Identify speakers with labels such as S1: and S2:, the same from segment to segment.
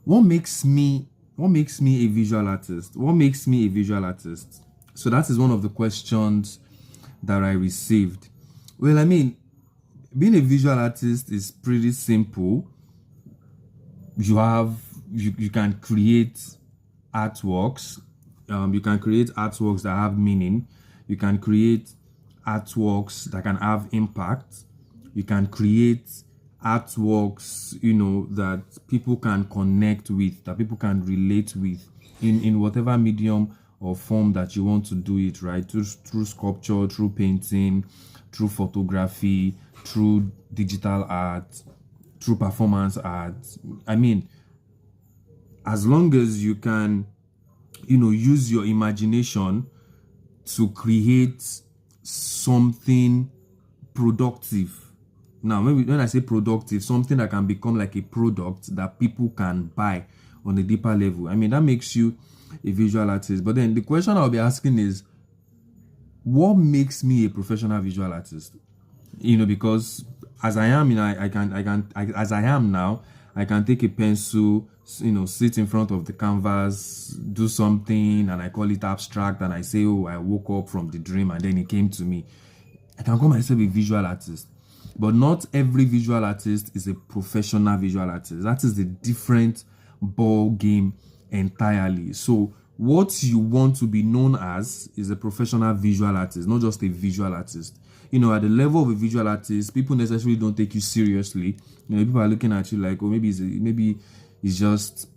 S1: what makes me a visual artist? What makes me a visual artist? So that is one of the questions that I received. Well, I mean, being a visual artist is pretty simple. You can create artworks. You can create artworks that have meaning. You can create artworks that can have impact. You can create artworks, that people can connect with, that people can relate with in whatever medium or form that you want to do it, right? Through sculpture, through painting, through photography, through digital art, through performance art. I mean, as long as you can, use your imagination to create something productive. Now, when I say productive, something that can become like a product that people can buy on a deeper level. I mean, that makes you a visual artist. But then the question I'll be asking is, what makes me a professional visual artist? Because as I am, as I am now, I can take a pencil, sit in front of the canvas, do something, and I call it abstract, and I say, oh, I woke up from the dream, and then it came to me. I can call myself a visual artist. But not every visual artist is a professional visual artist. That is the different ball game entirely. So what you want to be known as is a professional visual artist, not just a visual artist. At the level of a visual artist, people necessarily don't take you seriously. People are looking at you like, oh, maybe it's just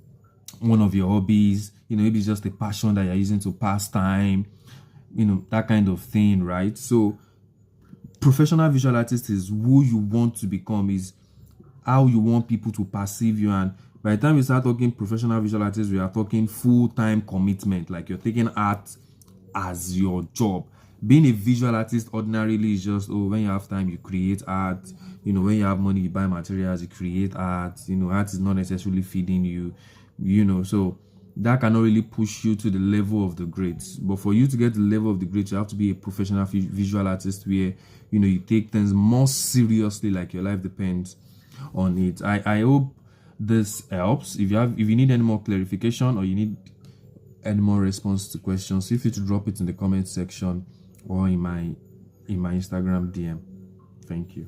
S1: one of your hobbies. Maybe it's just a passion that you're using to pass time. That kind of thing, right? So professional visual artist is who you want to become, is how you want people to perceive you. And by the time we start talking professional visual artist, we are talking full-time commitment, like you're taking art as your job. Being a visual artist ordinarily is just, when you have time, you create art. When you have money, you buy materials, you create art. Art is not necessarily feeding you, so that cannot really push you to the level of the greats. But for you to get to the level of the greats, you have to be a professional visual artist where, you take things more seriously, like your life depends on it. I hope this helps. If you need any more clarification or you need any more response to questions, feel free to drop it in the comment section or in my Instagram DM. Thank you.